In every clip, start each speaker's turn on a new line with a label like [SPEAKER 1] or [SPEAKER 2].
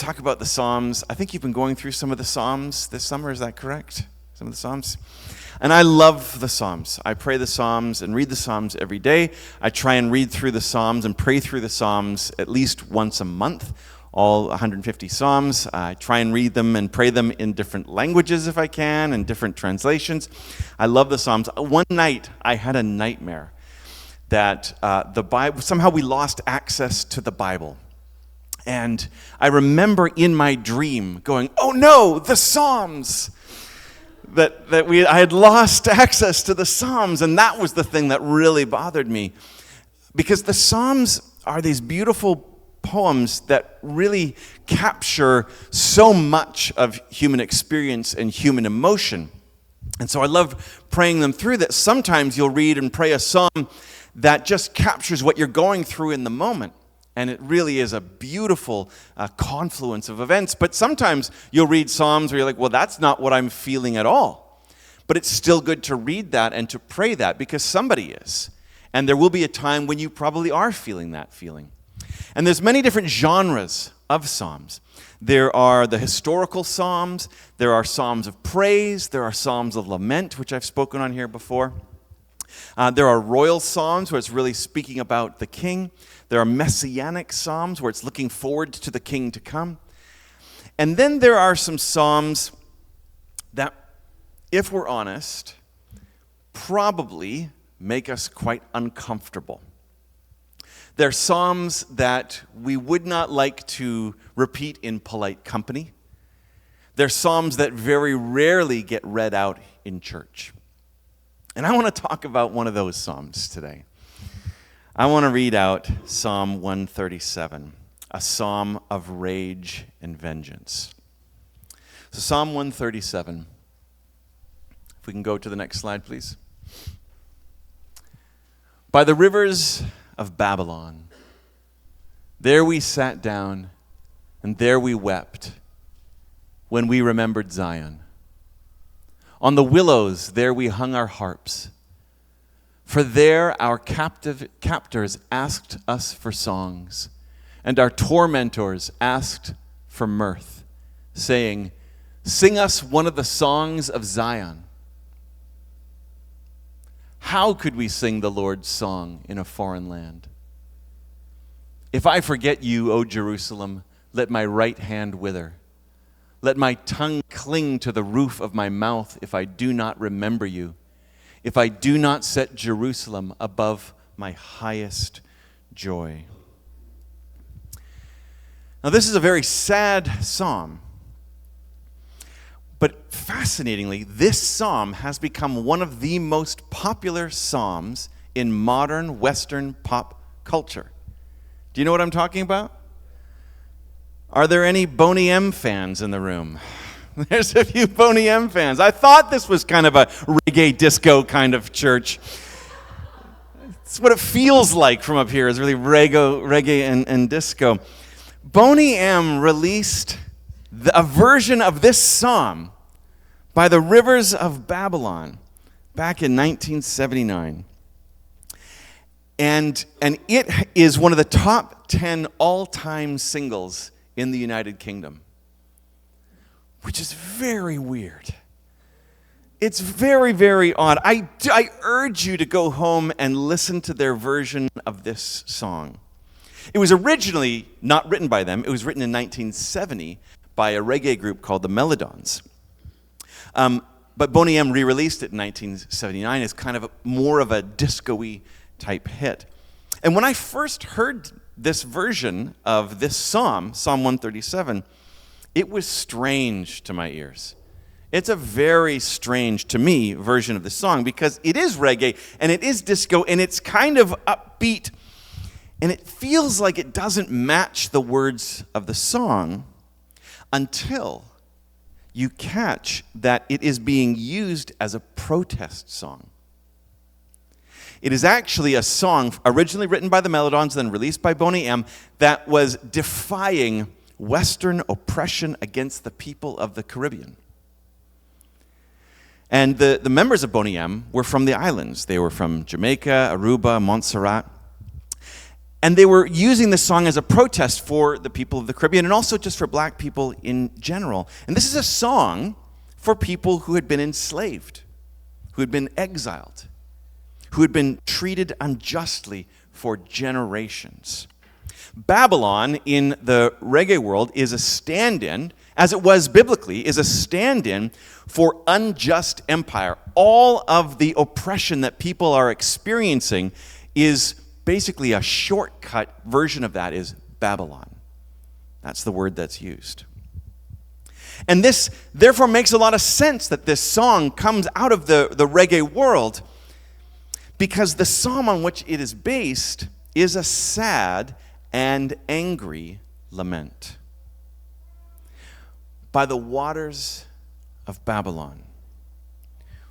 [SPEAKER 1] talk about the Psalms. I think you've been going through some of the Psalms this summer, is that correct? Some of the Psalms? And I love the Psalms. I pray the Psalms and read the Psalms every day. I try and read through the Psalms and pray through the Psalms at least once a month, all 150 Psalms. I try and read them and pray them in different languages if I can, and different translations. I love the Psalms. One night, I had a nightmare that the Bible, somehow we lost access to the Bible. And I remember in my dream going, oh no, the Psalms! I had lost access to the Psalms, and that was the thing that really bothered me. Because the Psalms are these beautiful poems that really capture so much of human experience and human emotion. And so I love praying them through that. Sometimes you'll read and pray a psalm that just captures what you're going through in the moment. And it really is a beautiful confluence of events. But sometimes you'll read Psalms where you're like, well, that's not what I'm feeling at all. But it's still good to read that and to pray that because somebody is. And there will be a time when you probably are feeling that feeling. And there's many different genres of Psalms. There are the historical Psalms. There are Psalms of praise. There are Psalms of lament, which I've spoken on here before. There are royal Psalms where it's really speaking about the king. There are messianic Psalms where it's looking forward to the king to come. And then there are some Psalms that, if we're honest, probably make us quite uncomfortable. They're Psalms that we would not like to repeat in polite company. They're Psalms that very rarely get read out in church. And I want to talk about one of those Psalms today. I want to read out Psalm 137, a psalm of rage and vengeance. So Psalm 137, if we can go to the next slide, please. By the rivers of Babylon, there we sat down, and there we wept when we remembered Zion. On the willows, there we hung our harps. For there our captors asked us for songs, and our tormentors asked for mirth, saying, sing us one of the songs of Zion. How could we sing the Lord's song in a foreign land? If I forget you, O Jerusalem, let my right hand wither. Let my tongue cling to the roof of my mouth if I do not remember you. If I do not set Jerusalem above my highest joy. Now, this is a very sad psalm. But fascinatingly, this psalm has become one of the most popular psalms in modern Western pop culture. Do you know what I'm talking about? Are there any Boney M fans in the room? There's a few Boney M fans. I thought this was kind of a reggae disco kind of church. It's what it feels like from up here, is really reggae and disco. Boney M released a version of this psalm, By the Rivers of Babylon, back in 1979. And it is one of the top 10 all-time singles in the United Kingdom, which is very weird. It's very, very odd. I urge you to go home and listen to their version of this song. It was originally not written by them. It was written in 1970 by a reggae group called the Melodons. But Boney M re-released it in 1979 as kind of more of a disco-y type hit. And when I first heard this version of this psalm, Psalm 137, it was strange to my ears. It's a very strange, to me, version of the song because it is reggae and it is disco and it's kind of upbeat and it feels like it doesn't match the words of the song until you catch that it is being used as a protest song. It is actually a song originally written by the Melodons, then released by Boney M, that was defying Western oppression against the people of the Caribbean. And the members of Boney M were from the islands. They were from Jamaica, Aruba, Montserrat. And they were using this song as a protest for the people of the Caribbean and also just for black people in general. And this is a song for people who had been enslaved, who had been exiled, who had been treated unjustly for generations. Babylon in the reggae world is a stand-in, as it was biblically, is a stand-in for unjust empire. All of the oppression that people are experiencing is basically a shortcut version of that is Babylon. That's the word that's used. And this therefore makes a lot of sense that this song comes out of the reggae world, because the psalm on which it is based is a sad and angry lament. By the waters of Babylon,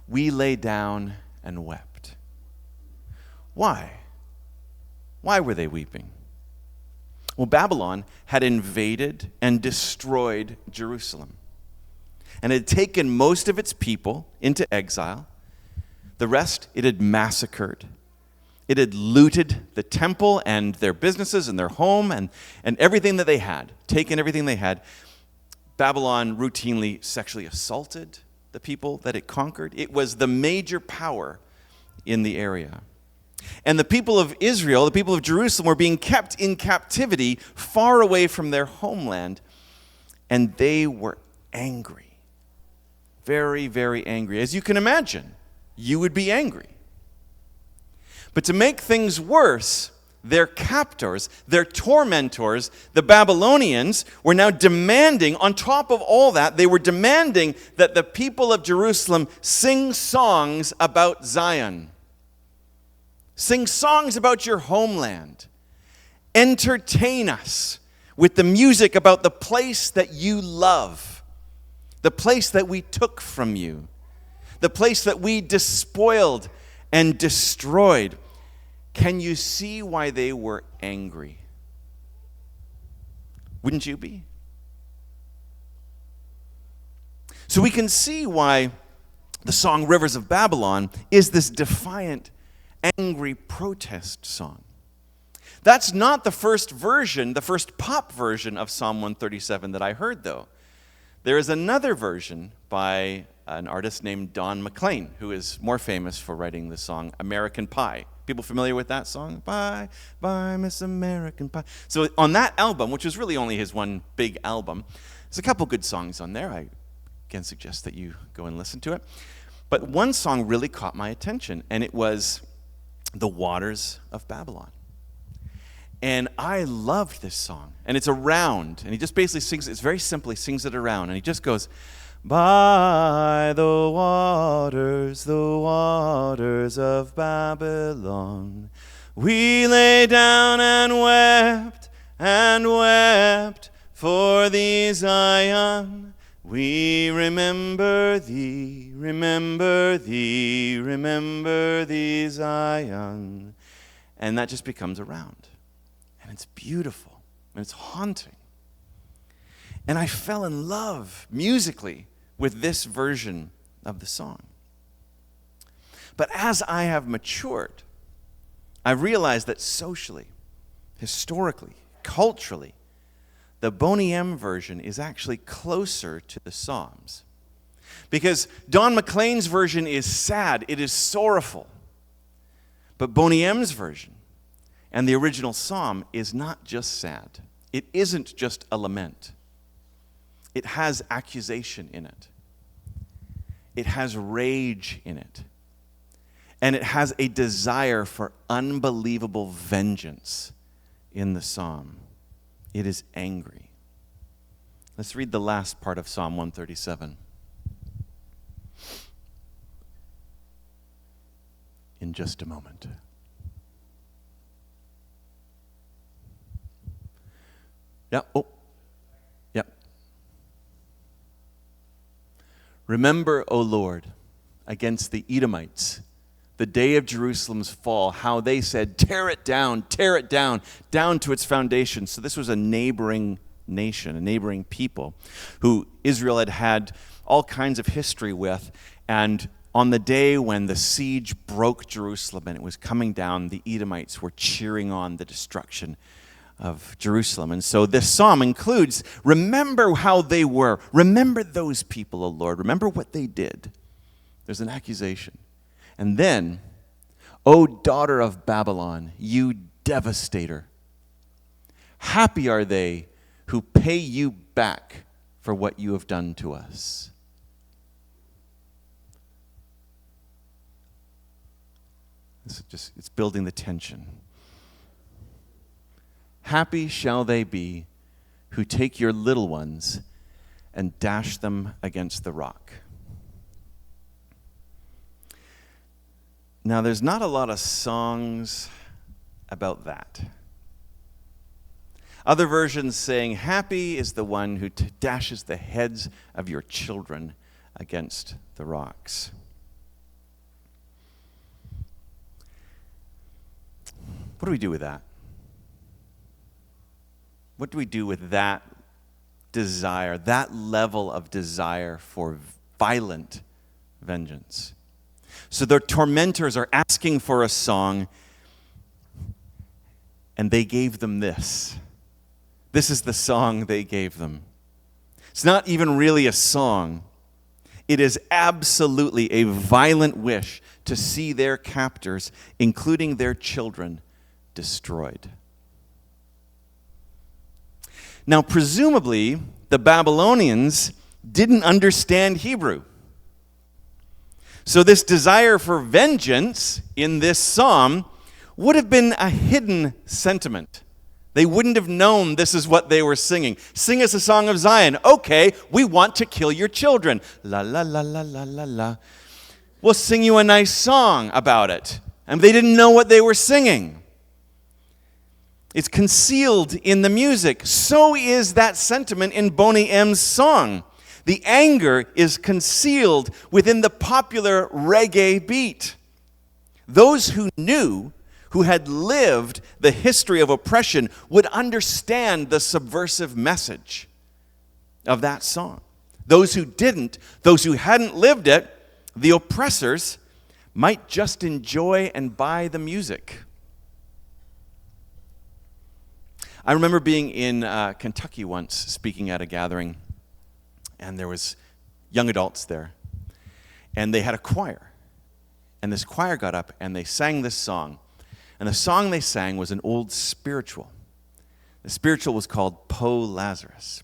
[SPEAKER 1] we lay down and wept. Why? Why were they weeping? Well, Babylon had invaded and destroyed Jerusalem and had taken most of its people into exile. The rest it had massacred. It had looted the temple and their businesses and their home and everything that they had, taken everything they had. Babylon routinely sexually assaulted the people that it conquered. It was the major power in the area. And the people of Israel, the people of Jerusalem, were being kept in captivity far away from their homeland. And they were angry. Very, very angry. As you can imagine, you would be angry. But to make things worse, their captors, their tormentors, the Babylonians, were now demanding, on top of all that, they were demanding that the people of Jerusalem sing songs about Zion. Sing songs about your homeland. Entertain us with the music about the place that you love, the place that we took from you, the place that we despoiled and destroyed. Can you see why they were angry? Wouldn't you be? So we can see why the song Rivers of Babylon is this defiant, angry protest song. That's not the first version, the first pop version of Psalm 137 that I heard, though. There is another version by an artist named Don McLean, who is more famous for writing the song American Pie. People familiar with that song? Bye, bye, Miss American Pie. So on that album, which was really only his one big album, there's a couple good songs on there. I can suggest that you go and listen to it. But one song really caught my attention, and it was The Waters of Babylon. And I loved this song. And it's around, and he just basically sings, it's very simple, he sings it around, and he just goes, by the waters of Babylon, we lay down and wept for thee, Zion. We remember thee, Zion. And that just becomes around. And it's beautiful, and it's haunting. And I fell in love musically with this version of the song. But as I have matured, I realized that socially, historically, culturally, the Boney M version is actually closer to the Psalms. Because Don McLean's version is sad, it is sorrowful. But Boney M's version and the original psalm is not just sad. It isn't just a lament. It has accusation in it. It has rage in it. And it has a desire for unbelievable vengeance in the psalm. It is angry. Let's read the last part of Psalm 137. In just a moment. Yeah. Oh. Yeah. Remember, O Lord, against the Edomites, the day of Jerusalem's fall, how they said, tear it down, down to its foundation. So this was a neighboring nation, a neighboring people who Israel had had all kinds of history with. And on the day when the siege broke Jerusalem and it was coming down, the Edomites were cheering on the destruction of Jerusalem. And so this psalm includes, remember how they were. Remember those people, O Lord. Remember what they did. There's an accusation. And then, O daughter of Babylon, you devastator. Happy are they who pay you back for what you have done to us. It's building the tension. Happy shall they be who take your little ones and dash them against the rock. Now, there's not a lot of songs about that. Other versions saying, happy is the one who dashes the heads of your children against the rocks. What do we do with that? What do we do with that desire, that level of desire for violent vengeance? So their tormentors are asking for a song, and they gave them this. This is the song they gave them. It's not even really a song. It is absolutely a violent wish to see their captors, including their children, destroyed. Now, presumably, the Babylonians didn't understand Hebrew. So this desire for vengeance in this psalm would have been a hidden sentiment. They wouldn't have known this is what they were singing. Sing us a song of Zion. Okay, we want to kill your children. La, la, la, la, la, la, la. We'll sing you a nice song about it. And they didn't know what they were singing. It's concealed in the music. So is that sentiment in Boney M's song. The anger is concealed within the popular reggae beat. Those who knew, who had lived the history of oppression, would understand the subversive message of that song. Those who didn't, those who hadn't lived it, the oppressors, might just enjoy and buy the music. I remember being in Kentucky once, speaking at a gathering, and there was young adults there, and they had a choir, and this choir got up, and they sang this song, and the song they sang was an old spiritual. The spiritual was called Poor Lazarus,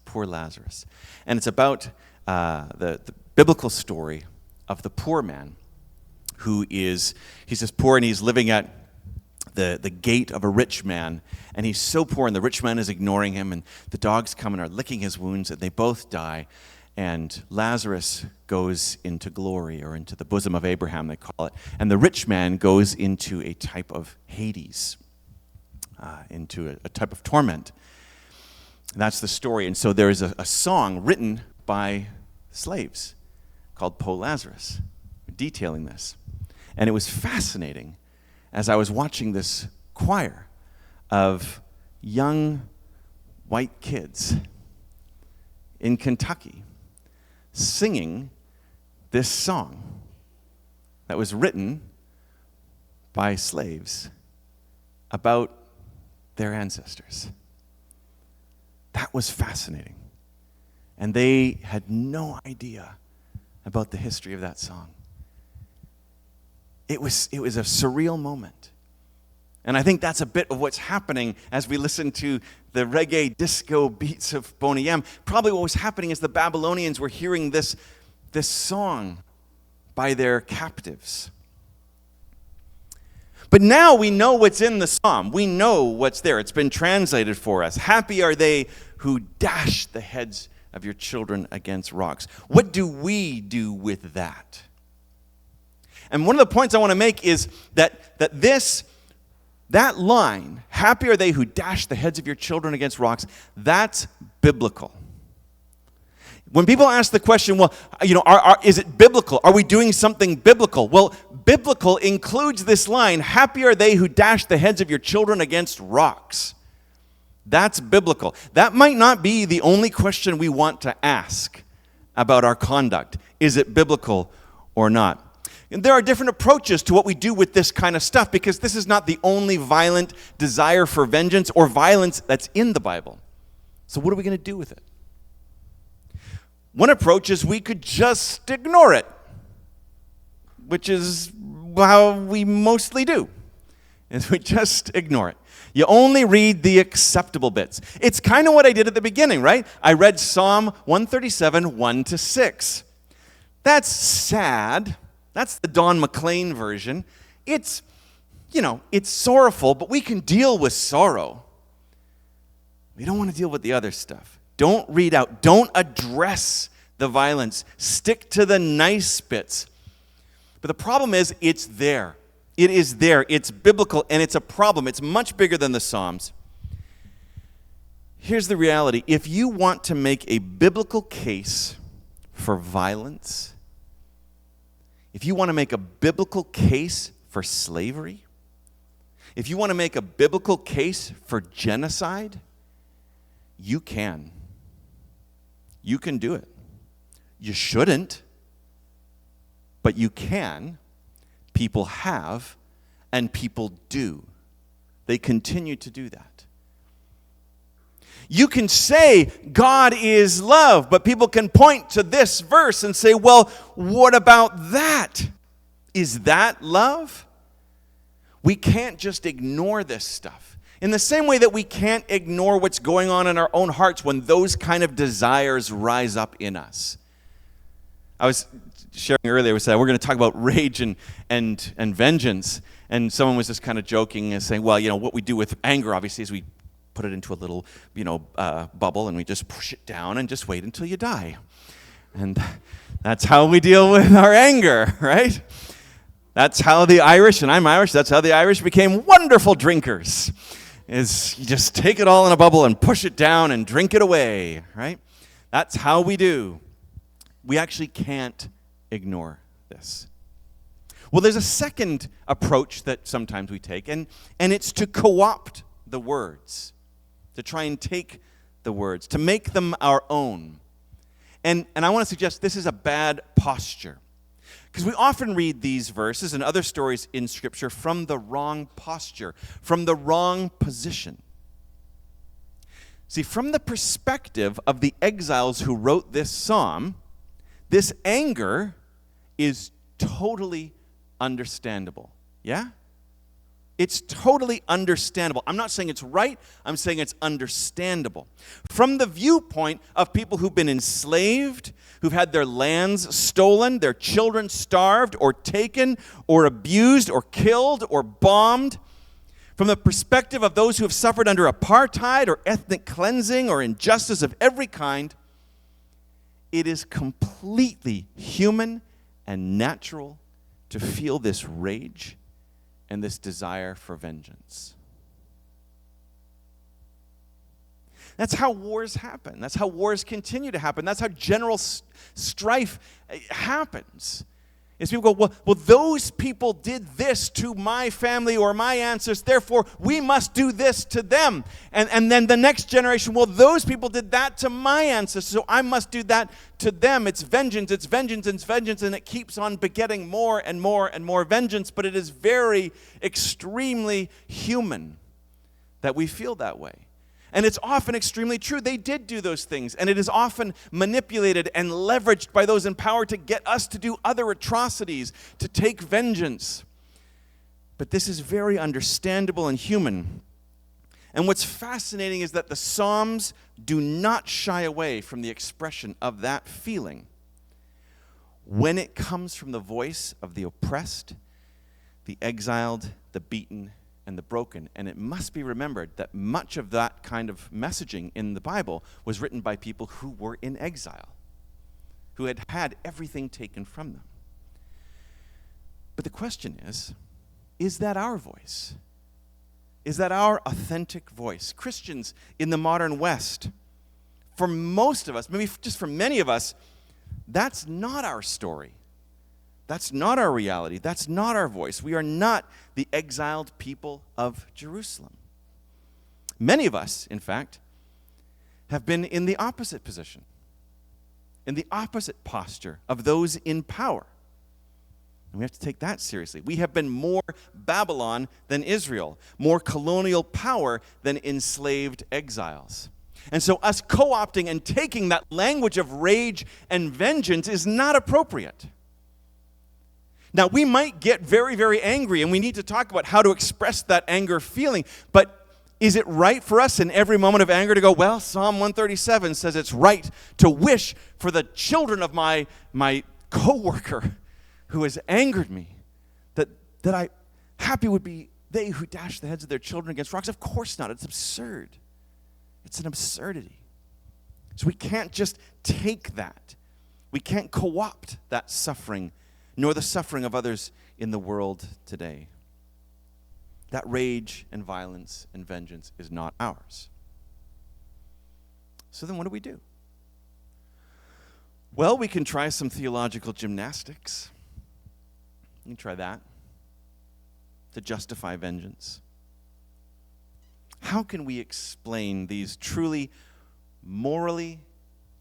[SPEAKER 1] and it's about the biblical story of the poor man he's just poor, and he's living at the gate of a rich man, and he's so poor, and the rich man is ignoring him, and the dogs come and are licking his wounds, and they both die, and Lazarus goes into glory, or into the bosom of Abraham, they call it, and the rich man goes into a type of Hades, into a type of torment. And that's the story. And so there is a song written by slaves called Poor Lazarus, detailing this. And it was fascinating as I was watching this choir of young white kids in Kentucky singing this song that was written by slaves about their ancestors. That was fascinating. And they had no idea about the history of that song. It was a surreal moment. And I think that's a bit of what's happening as we listen to the reggae disco beats of Boney M. Probably what was happening is the Babylonians were hearing this song by their captives. But now we know what's in the psalm. We know what's there. It's been translated for us. Happy are they who dash the heads of your children against rocks. What do we do with that? And one of the points I want to make is that line, happy are they who dash the heads of your children against rocks, that's biblical. When people ask the question, well, is it biblical? Are we doing something biblical? Well, biblical includes this line, happy are they who dash the heads of your children against rocks. That's biblical. That might not be the only question we want to ask about our conduct. Is it biblical or not? And there are different approaches to what we do with this kind of stuff, because this is not the only violent desire for vengeance or violence that's in the Bible. So what are we going to do with it? One approach is we could just ignore it, which is how we mostly do, is we just ignore it. You only read the acceptable bits. It's kind of what I did at the beginning, right? I read Psalm 137, 1-6. That's sad. That's the Don McLean version. It's sorrowful, but we can deal with sorrow. We don't want to deal with the other stuff. Don't read out. Don't address the violence. Stick to the nice bits. But the problem is, it's there. It is there. It's biblical, and it's a problem. It's much bigger than the Psalms. Here's the reality. If you want to make a biblical case for violence, if you want to make a biblical case for slavery, if you want to make a biblical case for genocide, you can. You can do it. You shouldn't, but you can. People have, and people do. They continue to do that. You can say God is love, but people can point to this verse and say, well, what about that? Is that love? We can't just ignore this stuff. In the same way that we can't ignore what's going on in our own hearts when those kind of desires rise up in us. I was sharing earlier, we said we're going to talk about rage and vengeance, and someone was just kind of joking and saying, well, what we do with anger, obviously, is we put it into a little, bubble, and we just push it down and just wait until you die. And that's how we deal with our anger, right? That's how the Irish, and I'm Irish, that's how the Irish became wonderful drinkers, is you just take it all in a bubble and push it down and drink it away, right? That's how we do. We actually can't ignore this. Well, there's a second approach that sometimes we take, and it's to co-opt the words, to try and take the words, to make them our own. And I want to suggest this is a bad posture, because we often read these verses and other stories in Scripture from the wrong posture, from the wrong position. See, from the perspective of the exiles who wrote this psalm, this anger is totally understandable. Yeah? It's totally understandable. I'm not saying it's right. I'm saying it's understandable. From the viewpoint of people who've been enslaved, who've had their lands stolen, their children starved or taken or abused or killed or bombed, from the perspective of those who have suffered under apartheid or ethnic cleansing or injustice of every kind, it is completely human and natural to feel this rage and this desire for vengeance. That's how wars happen. That's how wars continue to happen. That's how general strife happens. Is people go, well, those people did this to my family or my ancestors, therefore we must do this to them. And then the next generation, well, those people did that to my ancestors, so I must do that to them. It's vengeance, it's vengeance, it's vengeance, and it keeps on begetting more and more and more vengeance, but it is very extremely human that we feel that way. And it's often extremely true. They did do those things. And it is often manipulated and leveraged by those in power to get us to do other atrocities, to take vengeance. But this is very understandable and human. And what's fascinating is that the Psalms do not shy away from the expression of that feeling when it comes from the voice of the oppressed, the exiled, the beaten, and the broken. And it must be remembered that much of that kind of messaging in the Bible was written by people who were in exile, who had had everything taken from them. But the question is that our voice? Is that our authentic voice? Christians in the modern West, for most of us, maybe just for many of us, that's not our story. That's not our reality. That's not our voice. We are not the exiled people of Jerusalem. Many of us, in fact, have been in the opposite position, in the opposite posture of those in power. And we have to take that seriously. We have been more Babylon than Israel, more colonial power than enslaved exiles. And so us co-opting and taking that language of rage and vengeance is not appropriate. Now, we might get very, very angry, and we need to talk about how to express that anger feeling, but is it right for us in every moment of anger to go, well, Psalm 137 says it's right to wish for the children of my co-worker who has angered me, that I happy would be they who dash the heads of their children against rocks? Of course not. It's absurd. It's an absurdity. So we can't just take that. We can't co-opt that suffering, nor the suffering of others in the world today. That rage and violence and vengeance is not ours. So then what do? Well, we can try some theological gymnastics. We can try that to justify vengeance. How can we explain these truly morally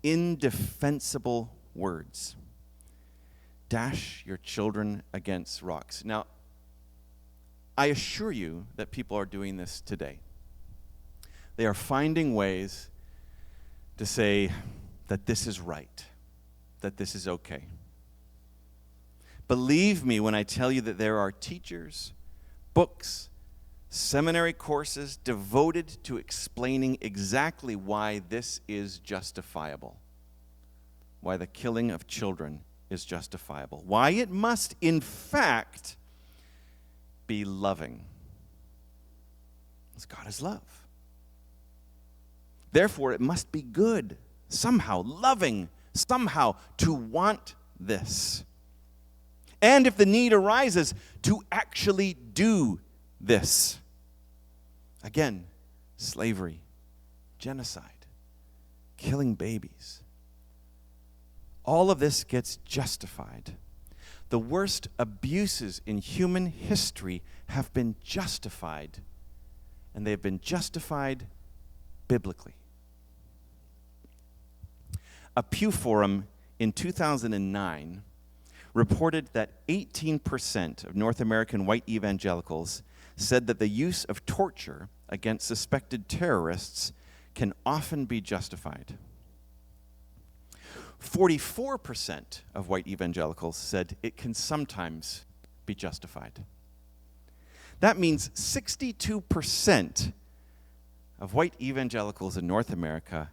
[SPEAKER 1] indefensible words? Dash your children against rocks. Now, I assure you that people are doing this today. They are finding ways to say that this is right, that this is okay. Believe me when I tell you that there are teachers, books, seminary courses devoted to explaining exactly why this is justifiable, why the killing of children is justifiable, why it must, in fact, be loving. Because God is love. Therefore, it must be good, somehow, loving, somehow, to want this. And if the need arises, to actually do this. Again, slavery, genocide, killing babies. All of this gets justified. The worst abuses in human history have been justified, and they have been justified biblically. A Pew Forum in 2009 reported that 18% of North American white evangelicals said that the use of torture against suspected terrorists can often be justified. 44% of white evangelicals said it can sometimes be justified. That means 62% of white evangelicals in North America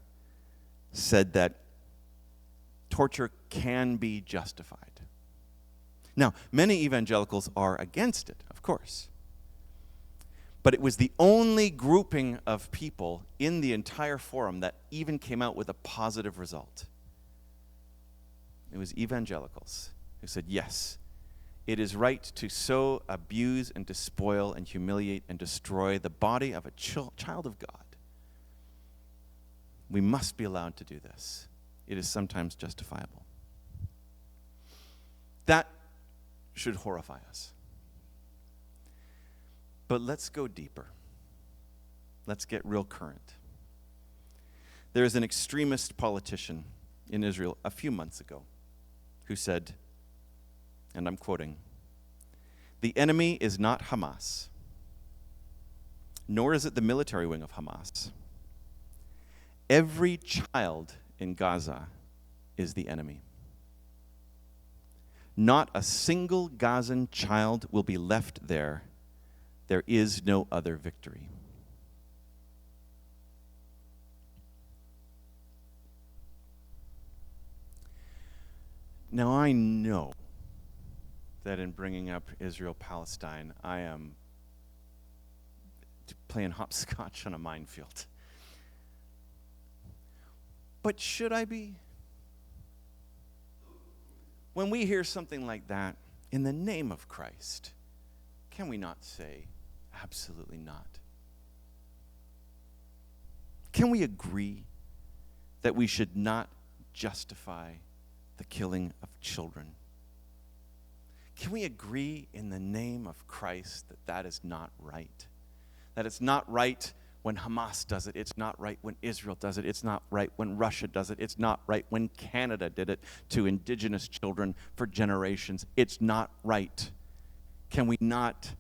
[SPEAKER 1] said that torture can be justified. Now, many evangelicals are against it, of course. But it was the only grouping of people in the entire forum that even came out with a positive result. It was evangelicals who said, yes, it is right to so abuse and despoil and humiliate and destroy the body of a child of God. We must be allowed to do this. It is sometimes justifiable. That should horrify us. But let's go deeper. Let's get real current. There is an extremist politician in Israel a few months ago who said, and I'm quoting, "The enemy is not Hamas, nor is it the military wing of Hamas. Every child in Gaza is the enemy. Not a single Gazan child will be left there. There is no other victory." Now, I know that in bringing up Israel-Palestine, I am playing hopscotch on a minefield. But should I be? When we hear something like that, in the name of Christ, can we not say, absolutely not? Can we agree that we should not justify the killing of children? Can we agree in the name of Christ that that is not right? That it's not right when Hamas does it. It's not right when Israel does it. It's not right when Russia does it. It's not right when Canada did it to Indigenous children for generations. It's not right. Can we not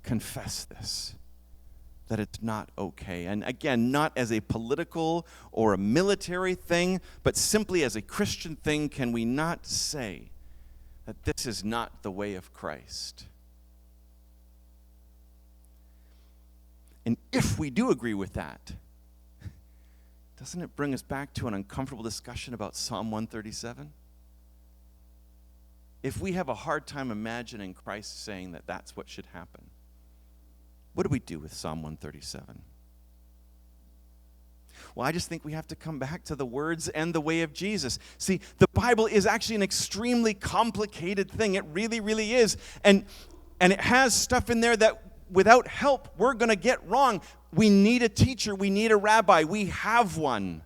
[SPEAKER 1] confess this? That it's not okay. And again, not as a political or a military thing, but simply as a Christian thing, can we not say that this is not the way of Christ? And if we do agree with that, doesn't it bring us back to an uncomfortable discussion about Psalm 137? If we have a hard time imagining Christ saying that that's what should happen, what do we do with Psalm 137? Well, I just think we have to come back to the words and the way of Jesus. See, the Bible is actually an extremely complicated thing. It really, really is. And it has stuff in there that without help, we're going to get wrong. We need a teacher. We need a rabbi. We have one.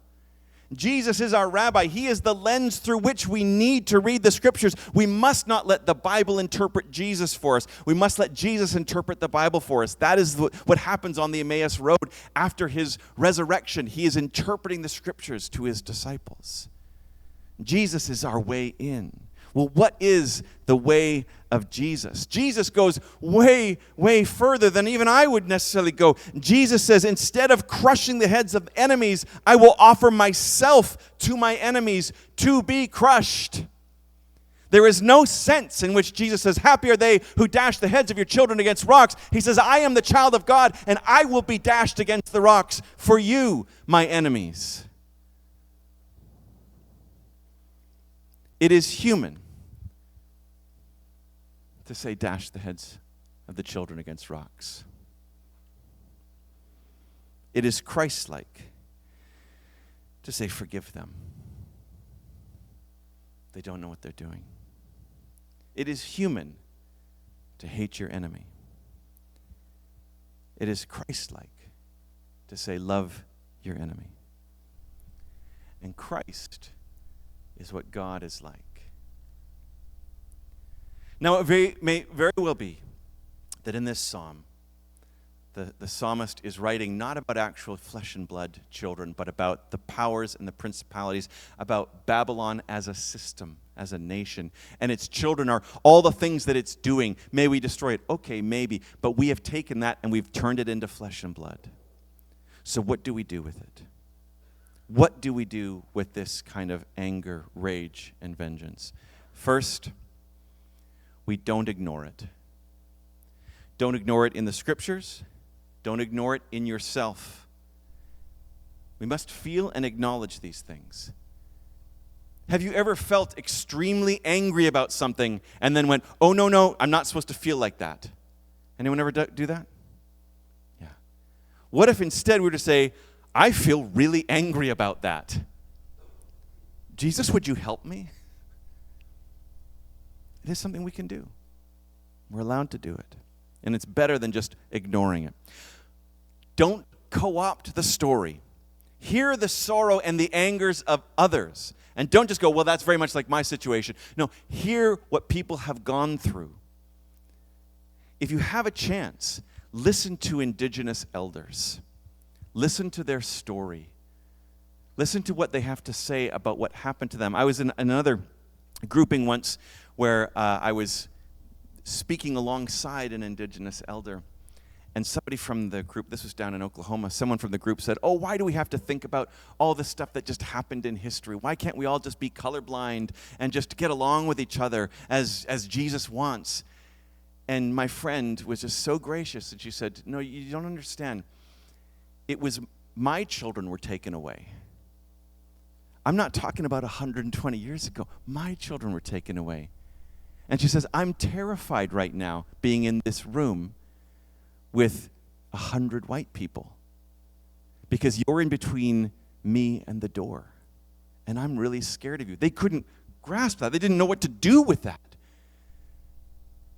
[SPEAKER 1] Jesus is our rabbi. He is the lens through which we need to read the scriptures. We must not let the Bible interpret Jesus for us. We must let Jesus interpret the Bible for us. That is what happens on the Emmaus Road after his resurrection. He is interpreting the scriptures to his disciples. Jesus is our way in. Well, what is the way of Jesus? Jesus goes way, way further than even I would necessarily go. Jesus says, instead of crushing the heads of enemies, I will offer myself to my enemies to be crushed. There is no sense in which Jesus says, happy are they who dash the heads of your children against rocks. He says, I am the child of God, and I will be dashed against the rocks for you, my enemies. It is human to say, dash the heads of the children against rocks. It is Christ-like to say, forgive them. They don't know what they're doing. It is human to hate your enemy. It is Christ-like to say, love your enemy. And Christ is what God is like. Now, it may very well be that in this psalm, the psalmist is writing not about actual flesh and blood children, but about the powers and the principalities, about Babylon as a system, as a nation. And its children are all the things that it's doing. May we destroy it? Okay, maybe. But we have taken that and we've turned it into flesh and blood. So what do we do with it? What do we do with this kind of anger, rage, and vengeance? First, we don't ignore it. Don't ignore it in the scriptures. Don't ignore it in yourself. We must feel and acknowledge these things. Have you ever felt extremely angry about something and then went, oh, no, I'm not supposed to feel like that? Anyone ever do that? Yeah. What if instead we were to say, I feel really angry about that? Jesus, would you help me? It is something we can do. We're allowed to do it. And it's better than just ignoring it. Don't co-opt the story. Hear the sorrow and the angers of others. And don't just go, well, that's very much like my situation. No, hear what people have gone through. If you have a chance, listen to Indigenous elders. Listen to their story. Listen to what they have to say about what happened to them. I was in another grouping once where I was speaking alongside an Indigenous elder, and somebody from the group, this was down in Oklahoma, someone from the group said, oh, why do we have to think about all the stuff that just happened in history? Why can't we all just be colorblind and just get along with each other as Jesus wants? And my friend was just so gracious, and she said, no, you don't understand. It was my children were taken away. I'm not talking about 120 years ago. My children were taken away. And she says, I'm terrified right now being in this room with 100 white people because you're in between me and the door. And I'm really scared of you. They couldn't grasp that. They didn't know what to do with that.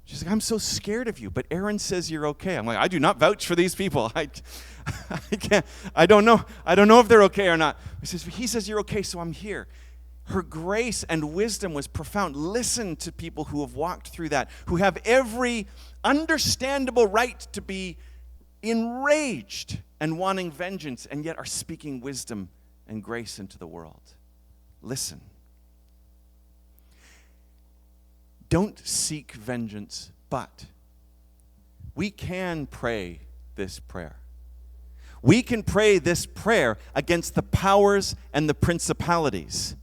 [SPEAKER 1] She's like, I'm so scared of you. But Aaron says you're okay. I'm like, I do not vouch for these people. I can't. I don't know. I don't know if they're okay or not. He says you're okay, so I'm here. Her grace and wisdom was profound. Listen to people who have walked through that, who have every understandable right to be enraged and wanting vengeance, and yet are speaking wisdom and grace into the world. Listen. Don't seek vengeance, but we can pray this prayer. We can pray this prayer against the powers and the principalities,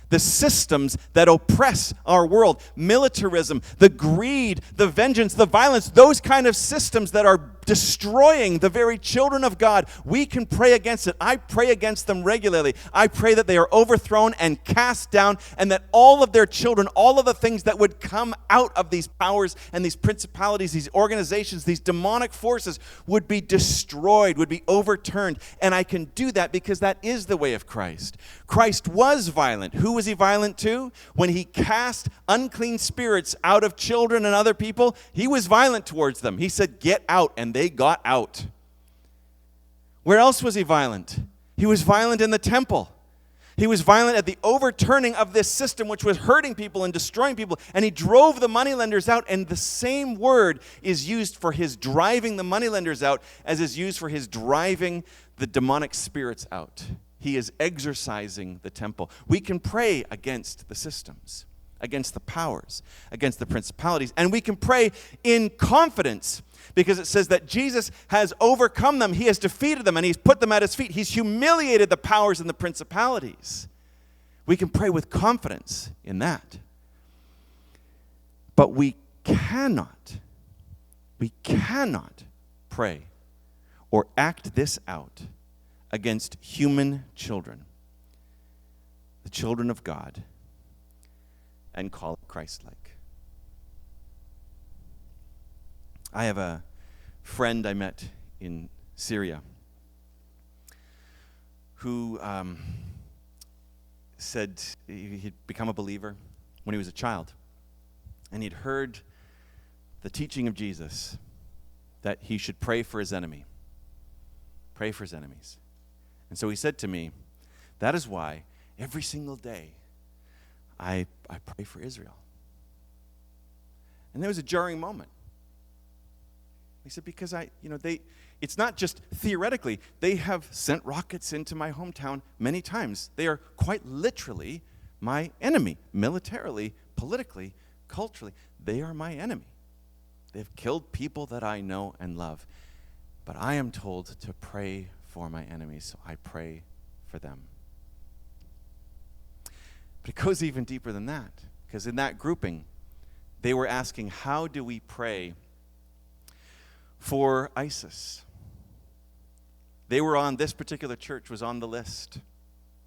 [SPEAKER 1] the systems that oppress our world, militarism, the greed, the vengeance, the violence, those kind of systems that are destroying the very children of God. We can pray against it. I pray against them regularly. I pray that they are overthrown and cast down, and that all of their children, all of the things that would come out of these powers and these principalities, these organizations, these demonic forces would be destroyed, would be overturned. And I can do that because that is the way of Christ. Christ was violent. Who was he violent to? When he cast unclean spirits out of children and other people, he was violent towards them. He said, "Get out," and they got out. Where else was he violent? He was violent in the temple. He was violent at the overturning of this system which was hurting people and destroying people, and he drove the moneylenders out, and the same word is used for his driving the moneylenders out as is used for his driving the demonic spirits out. He is exorcising the temple. We can pray against the systems, against the powers, against the principalities, and we can pray in confidence because it says that Jesus has overcome them. He has defeated them, and he's put them at his feet. He's humiliated the powers and the principalities. We can pray with confidence in that. But we cannot pray or act this out against human children, the children of God, and call it Christ-like. I have a friend I met in Syria who said he'd become a believer when he was a child, and he'd heard the teaching of Jesus that he should pray for his enemy, pray for his enemies. And so he said to me, that is why every single day I pray for Israel. And there was a jarring moment. He said, because it's not just theoretically. They have sent rockets into my hometown many times. They are quite literally my enemy, militarily, politically, culturally. They are my enemy. They've killed people that I know and love. But I am told to pray for my enemies, so I pray for them. But it goes even deeper than that, because in that grouping, they were asking, how do we pray for ISIS? They were on, this particular church was on the list.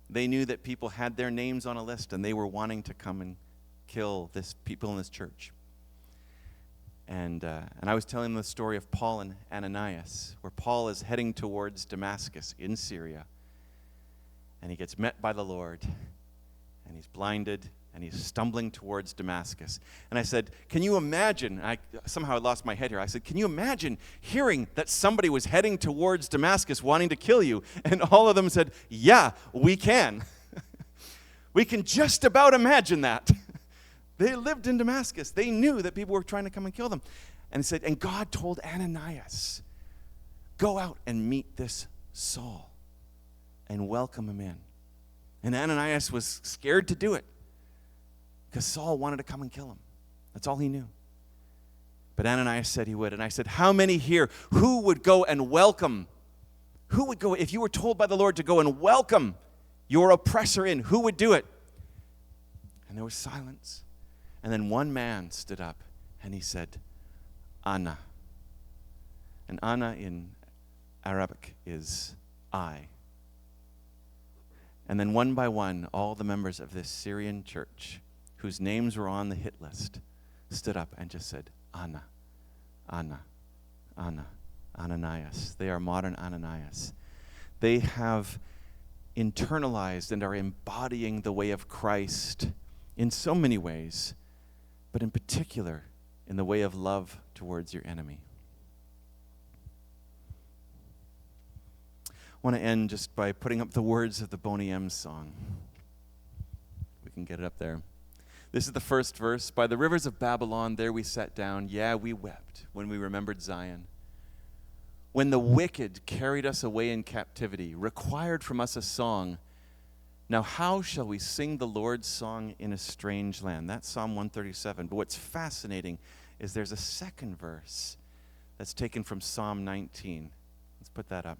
[SPEAKER 1] They knew that people had their names on a list, and they were wanting to come and kill this people in this church. And I was telling them the story of Paul and Ananias, where Paul is heading towards Damascus in Syria, and he gets met by the Lord, and he's blinded, and he's stumbling towards Damascus. And I said, can you imagine, somehow I lost my head here. I said, can you imagine hearing that somebody was heading towards Damascus wanting to kill you? And all of them said, yeah, we can. We can just about imagine that. They lived in Damascus. They knew that people were trying to come and kill them. And he said, and God told Ananias, go out and meet this Saul and welcome him in. And Ananias was scared to do it because Saul wanted to come and kill him. That's all he knew. But Ananias said he would. And I said, how many here, who would go and welcome? Who would go, if you were told by the Lord to go and welcome your oppressor in, who would do it? And there was silence. And then one man stood up and he said, Ana. And Ana in Arabic is I. And then one by one, all the members of this Syrian church, whose names were on the hit list, stood up and just said, Ana, Ana, Ana, Ananias. They are modern Ananias. They have internalized and are embodying the way of Christ in so many ways, but in particular in the way of love towards your enemy. I want to end just by putting up the words of the Boney M song. We can get it up there. This is the first verse. By the rivers of Babylon, there we sat down. Yeah, we wept when we remembered Zion. when the wicked carried us away in captivity, required from us a song. Now how shall we sing the Lord's song in a strange land? That's Psalm 137. But what's fascinating is there's a second verse that's taken from Psalm 19. Let's put that up.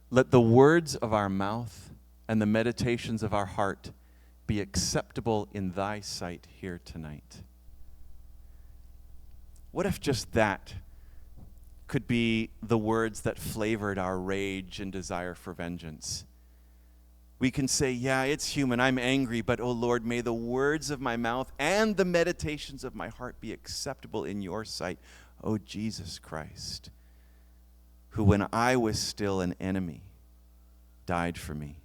[SPEAKER 1] Let the words of our mouth and the meditations of our heart be acceptable in thy sight here tonight. What if just that could be the words that flavored our rage and desire for vengeance? We can say, yeah, it's human, I'm angry, but oh Lord, may the words of my mouth and the meditations of my heart be acceptable in your sight, oh Jesus Christ, who when I was still an enemy, died for me.